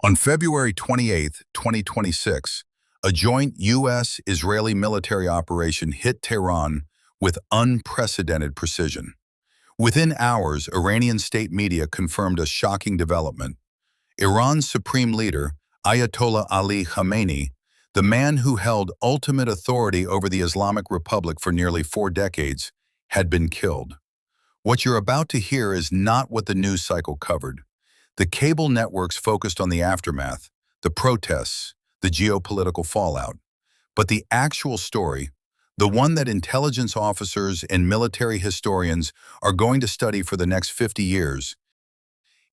On February 28, 2026, a joint U.S.-Israeli military operation hit Tehran with unprecedented precision. Within hours, Iranian state media confirmed a shocking development. Iran's supreme leader, Ayatollah Ali Khamenei, the man who held ultimate authority over the Islamic Republic for nearly 4 decades, had been killed. What you're about to hear is not what the news cycle covered. The cable networks focused on the aftermath, the protests, the geopolitical fallout. But the actual story, the one that intelligence officers and military historians are going to study for the next 50 years,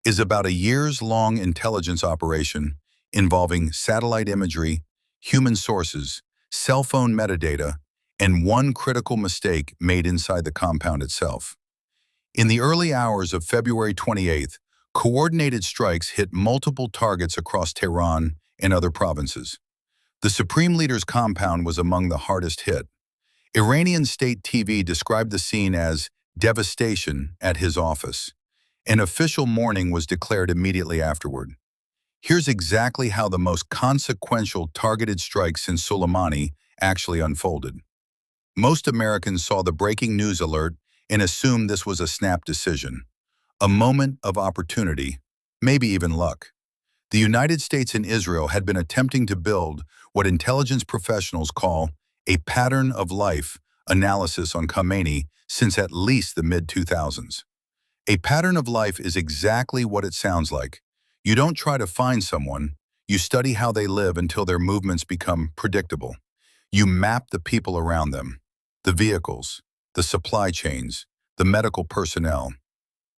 is about a years-long intelligence operation involving satellite imagery, human sources, cell phone metadata, and one critical mistake made inside the compound itself. In the early hours of February 28th, coordinated strikes hit multiple targets across Tehran and other provinces. The Supreme Leader's compound was among the hardest hit. Iranian state TV described the scene as devastation at his office. An official mourning was declared immediately afterward. Here's exactly how the most consequential targeted strike since Soleimani actually unfolded. Most Americans saw the breaking news alert and assumed this was a snap decision. A moment of opportunity, maybe even luck. The United States and Israel had been attempting to build what intelligence professionals call a pattern of life analysis on Khamenei since at least the mid-2000s. A pattern of life is exactly what it sounds like. You don't try to find someone, you study how they live until their movements become predictable. You map the people around them, the vehicles, the supply chains, the medical personnel.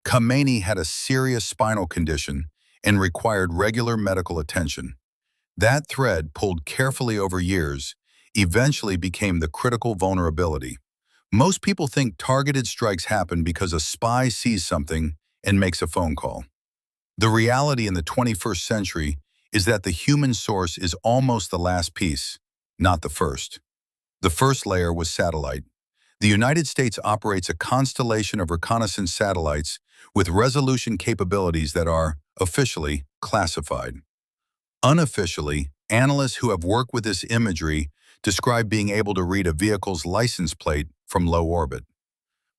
Khamenei had a serious spinal condition and required regular medical attention. That thread, pulled carefully over years, eventually became the critical vulnerability. Most people think targeted strikes happen because a spy sees something and makes a phone call. The reality in the 21st century is that the human source is almost the last piece, not the first. The first layer was satellite. The United States operates a constellation of reconnaissance satellites with resolution capabilities that are, officially, classified. Unofficially, analysts who have worked with this imagery describe being able to read a vehicle's license plate from low orbit.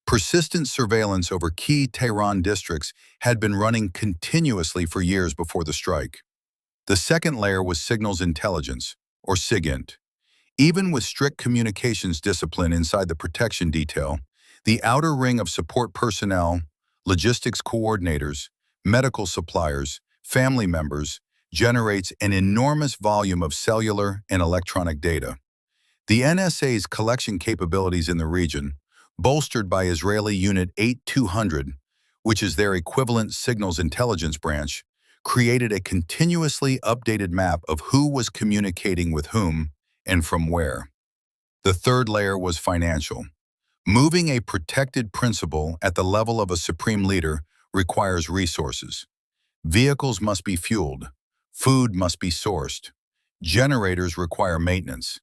Persistent surveillance over key Tehran districts had been running continuously for years before the strike. The second layer was signals intelligence, or SIGINT. Even with strict communications discipline inside the protection detail, the outer ring of support personnel, logistics coordinators, medical suppliers, family members, generates an enormous volume of cellular and electronic data. The NSA's collection capabilities in the region, bolstered by Israeli Unit 8200, which is their equivalent signals intelligence branch, created a continuously updated map of who was communicating with whom and from where. The third layer was financial. Moving a protected principle at the level of a supreme leader requires resources. Vehicles must be fueled. Food must be sourced. Generators require maintenance.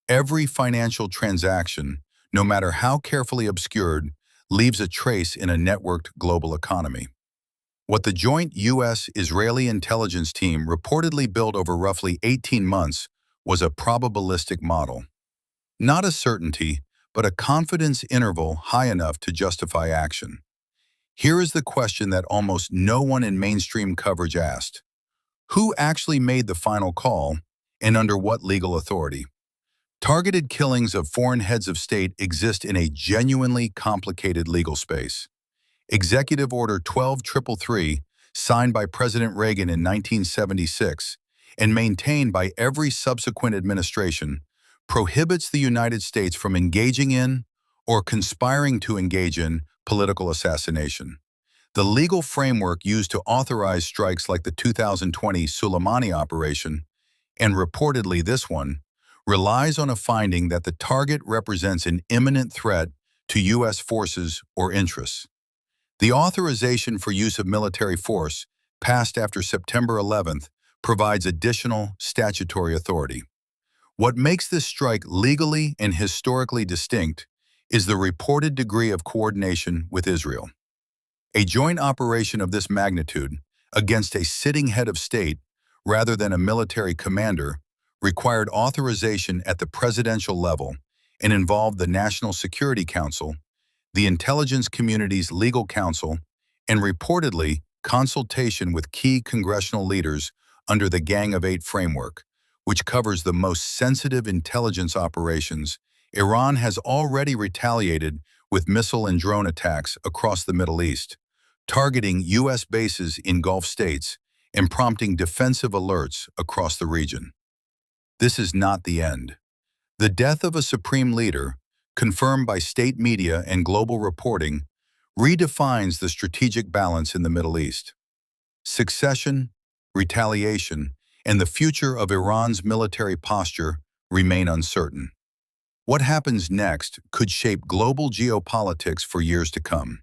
Every financial transaction, no matter how carefully obscured, leaves a trace in a networked global economy. What the joint U.S.-Israeli intelligence team reportedly built over roughly 18 months was a probabilistic model. Not a certainty, but a confidence interval high enough to justify action. Here is the question that almost no one in mainstream coverage asked. Who actually made the final call, and under what legal authority? Targeted killings of foreign heads of state exist in a genuinely complicated legal space. Executive Order 12333, signed by President Reagan in 1976 and maintained by every subsequent administration, prohibits the United States from engaging in or conspiring to engage in political assassination. The legal framework used to authorize strikes like the 2020 Soleimani operation, and reportedly this one, relies on a finding that the target represents an imminent threat to U.S. forces or interests. The authorization for use of military force, passed after September 11th, provides additional statutory authority. What makes this strike legally and historically distinct is the reported degree of coordination with Israel. A joint operation of this magnitude against a sitting head of state rather than a military commander, required authorization at the presidential level and involved the National Security Council, the intelligence community's legal counsel, and reportedly consultation with key congressional leaders under the Gang of Eight framework, which covers the most sensitive intelligence operations. Iran has already retaliated with missile and drone attacks across the Middle East, targeting U.S. bases in Gulf states and prompting defensive alerts across the region. This is not the end. The death of a supreme leader, confirmed by state media and global reporting, redefines the strategic balance in the Middle East. Succession, retaliation, and the future of Iran's military posture remain uncertain. What happens next could shape global geopolitics for years to come.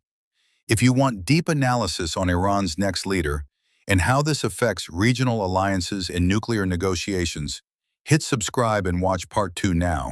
If you want deep analysis on Iran's next leader and how this affects regional alliances and nuclear negotiations, hit subscribe and watch Part 2 now.